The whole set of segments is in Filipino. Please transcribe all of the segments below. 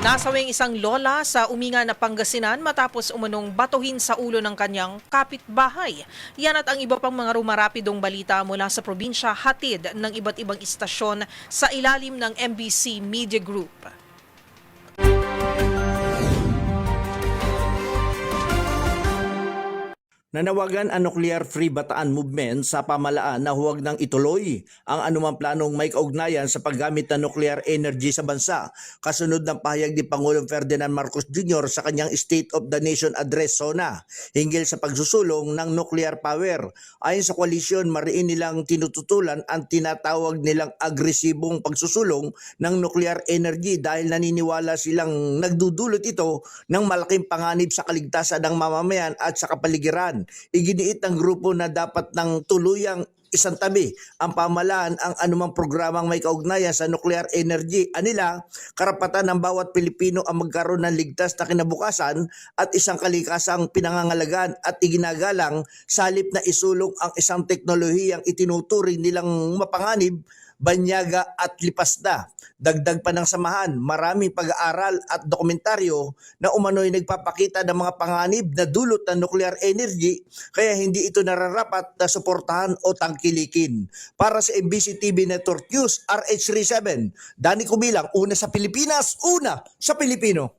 Nasawing isang lola sa Uminga na Pangasinan matapos umunong batuhin sa ulo ng kanyang kapitbahay. Yan at ang iba pang mga rumarapidong balita mula sa probinsya hatid ng iba't ibang istasyon sa ilalim ng MBC Media Group. Nanawagan ang Nuclear-Free Bataan Movement sa pamahalaan na huwag nang ituloy ang anumang planong may kaugnayan sa paggamit ng nuclear energy sa bansa, kasunod ng pahayag ni Pangulong Ferdinand Marcos Jr. sa kanyang State of the Nation Address SONA hinggil sa pagsusulong ng nuclear power. Ayon sa koalisyon, mariin nilang tinututulan ang tinatawag nilang agresibong pagsusulong ng nuclear energy dahil naniniwala silang nagdudulot ito ng malaking panganib sa kaligtasan ng mamamayan at sa kapaligiran. Iginiit ng grupo na dapat ng tuluyang isantabi ang pamahalaan ang anumang programang may kaugnayan sa nuclear energy. Anila, karapatan ng bawat Pilipino ang magkaroon ng ligtas na kinabukasan at isang kalikasang pinangangalagaan at iginagalang sa halip na isulong ang isang teknolohiyang itinuturing nilang mapanganib, banyaga at lipas na. Dagdag pa ng samahan, maraming pag-aaral at dokumentaryo na umano'y nagpapakita ng mga panganib na dulot ng nuclear energy kaya hindi ito nararapat na suportahan o tangkilikin. Para sa MBC TV Network News, RH37, Danny Kubilang, una sa Pilipinas, una sa Pilipino.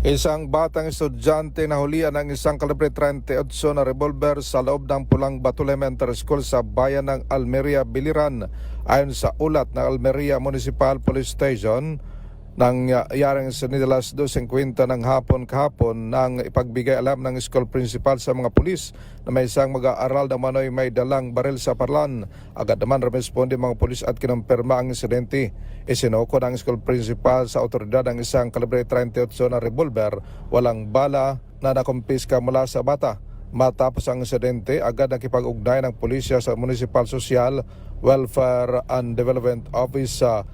Isang batang estudyante na hulian ng isang kalibre 38 na revolver sa loob ng Pulang Bato Elementary School sa bayan ng Almeria, Biliran. Ayon sa ulat ng Almeria Municipal Police Station, nangyaring sa alas 2:50 ng hapon kahapon nang ipagbigay alam ng school principal sa mga pulis na may isang mag-aaral na manoy may dalang baril sa parlan. Agad naman rumesponde mga pulis at kinumpirma ang insidente. Isinuko ng school principal sa otoridad ang isang kalibre 38 na revolver, walang bala na nakumpiska mula sa bata. Matapos ang insidente, agad nakipag-ugnay ng pulisya sa Municipal Social, Welfare and Development Office sa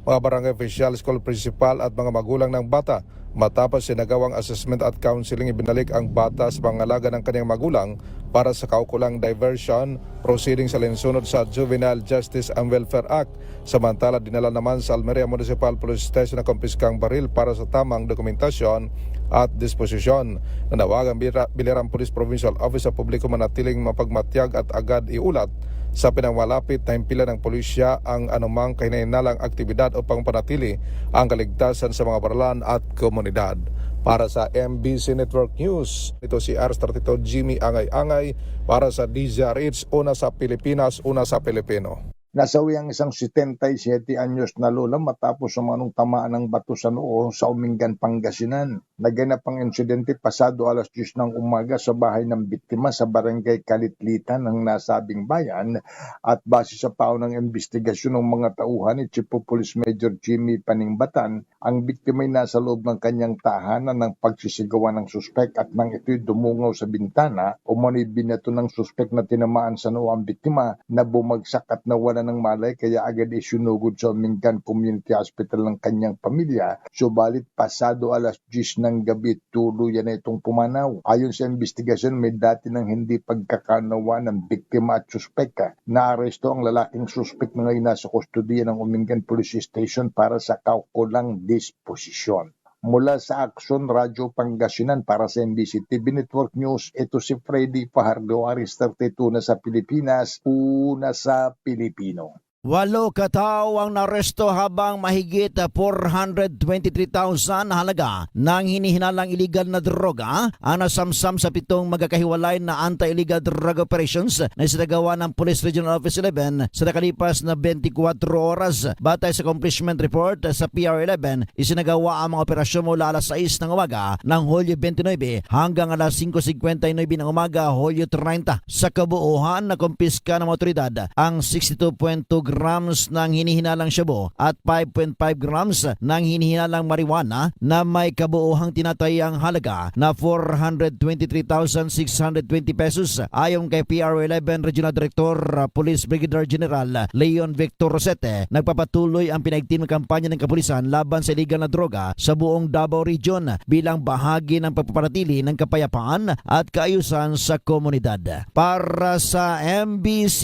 mga barangay official, school principal at mga magulang ng bata. Matapos sinagawang assessment at counseling, ibinalik ang bata sa pangalaga ng kanyang magulang para sa kaukulang diversion proceedings sa alinsunod sa Juvenile Justice and Welfare Act. Samantala, dinala naman sa Almeria Municipal Police Station na kumpiskang baril para sa tamang dokumentasyon at disposisyon. Nanawagan Biliran Police Provincial Office sa publiko manatiling mapagmatyag at agad iulat sa pinangmalapit na himpilan ng pulisya ang anumang kahinahinalang aktibidad upang panatili ang kaligtasan sa mga paralan at komunidad. Para sa MBC Network News, ito si R32 Jimmy Angay-Angay para sa DZRH, una sa Pilipinas, una sa Pilipino. Nasawi ang isang 77 anyos na lola matapos sumanong tamaan ng bato sa noo sa Umingan, Pangasinan. Naganap ang insidente pasado alas 10 ng umaga sa bahay ng biktima sa barangay Kalitlitan ng nasabing bayan at base sa paunang investigasyon ng mga tauhan ni Chief of Police Major Jimmy Paningbatan, ang biktima ay nasa loob ng kanyang tahanan ng pagsisigawan ng suspek at nang ito'y dumungaw sa bintana, umano'y binato ng suspek na tinamaan sa noo ang biktima na bumagsak at nawala ng malay kaya agad isunugod sa Umingan Community Hospital ng kanyang pamilya. Subalit pasado alas 10 ng gabi tuluyan na itong pumanaw. Ayon sa investigasyon, may dati ng hindi pagkakanawa ng biktima at suspek. Naaresto ang lalaking suspek na ngayon nasa kustodiya ng Umingan Police Station para sa kaukulang disposisyon. Mula sa Action Radio Pangasinan para sa MBC TV Network News, ito si Freddy Fajardo, RH32 na sa Pilipinas, una sa Pilipino. 8 katao ang naresto habang mahigit 423,000 halaga ng hinihinalang illegal na droga ang nasamsam sa 7 magkakahiwalay na anti-illegal drug operations na isinagawa ng Police Regional Office 11 sa nakalipas na 24 oras. Batay sa accomplishment report sa PR11, isinagawa ang mga operasyon mula alas 6 ng umaga ng Hulyo 29 hanggang alas 5:59 ng umaga Hulyo 30. Sa kabuuan, nakumpiska ng otoridad ang 62.2 grams ng hinihinalang shabu at 5.5 grams ng hinihinalang marijuana na may kabuuhang tinatayang halaga na 423,620 pesos. Ayon kay PR11 Regional Director Police Brigadier General Leon Victor Rosete, nagpapatuloy ang pinaigting kampanya ng kapulisan laban sa illegal na droga sa buong Davao Region bilang bahagi ng pagpapanatili ng kapayapaan at kaayusan sa komunidad. Para sa MBC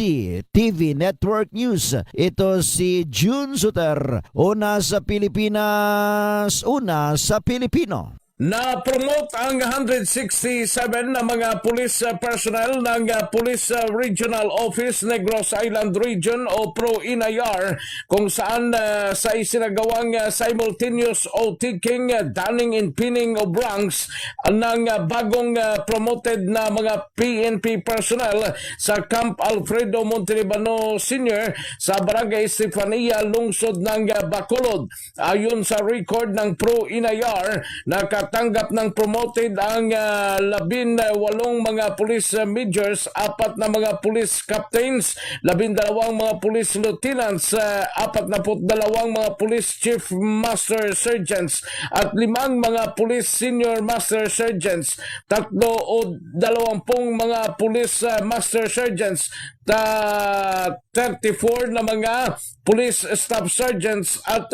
TV Network News, Ito si June Suter. Una sa Pilipinas, una sa Pilipino. Na-promote ang 167 na mga police personnel ng Police Regional Office Negros Island Region o PRO-INAIR kung saan sa isinagawang simultaneous o-taking, dunning and pinning of ranks ng bagong promoted na mga PNP personnel sa Camp Alfredo Montelibano Sr. sa Barangay Estefania, lungsod ng Bacolod. Ayon sa record ng PRO-INAIR, tanggap ng promoted ang 18 mga police majors, 4 na mga police captains, 12 mga police lieutenants, 42 mga police chief master sergeants at 5 mga police senior master sergeants, 3 o 20 mga police master sergeants, 34 na mga police staff sergeants at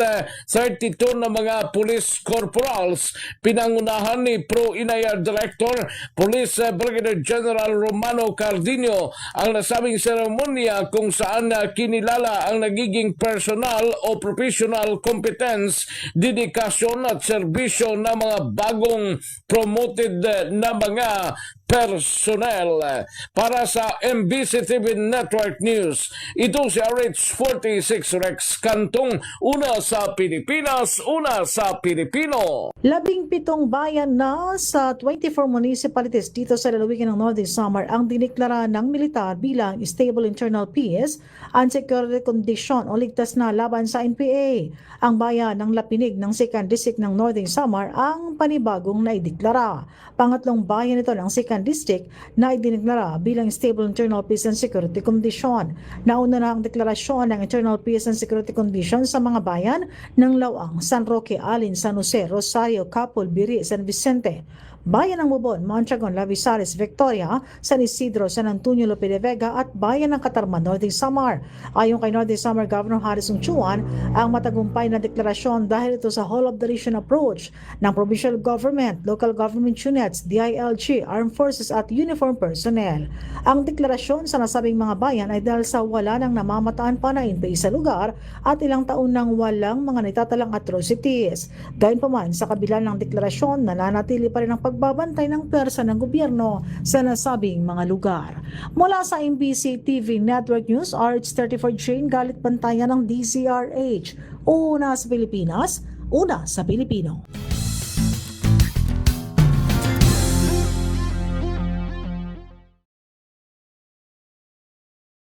32 na mga police corporals. Pinangunahan ni PRO-INAIR Director Police Brigadier General Romano Cardino ang nasabing seremonya kung saan kinilala ang nagiging personal o professional competence, dedikasyon at serbisyo ng mga bagong promoted na mga personnel. Para sa MBC TV Network News, ito si RH46 Rex Cantong, una sa Pilipinas, una sa Pilipino. 17 bayan na sa 24 municipalities dito sa lalawigan ng Northern Samar ang diniklara ng militar bilang stable internal peace and security condition o ligtas na laban sa NPA. Ang bayan ng Lapinig ng 2nd District ng Northern Samar ang panibagong naideklara. Pangatlong bayan ito ng 2nd District na idineklara bilang stable internal peace and security condition. Nauna na ang deklarasyon ng internal peace and security condition sa mga bayan ng Lawang, San Roque, Alin, San Jose, Rosario, Capul, Biri, San Vicente, Bayan ng Bubon, Mondragon, Lavisares, Victoria, San Isidro, San Antonio, Lope de Vega at Bayan ng Catarman, Northern Samar. Ayon kay Northern Samar Governor Harrison Chuan, ang matagumpay na deklarasyon dahil ito sa whole of the nation approach ng provincial government, local government units, DILG, armed forces at uniform personnel. Ang deklarasyon sa nasabing mga bayan ay dahil sa wala nang namamataan pa na NPA sa lugar at ilang taon nang walang mga natatalang atrocities. Gayunpaman, sa kabila ng deklarasyon, nananatili pa rin ang pagbabantay ng pwersa ng gobyerno sa nasabing mga lugar. Mula sa MBC TV Network News, RH34 Jane Galit Bantayan ng DZRH. Una sa Pilipinas, una sa Pilipino.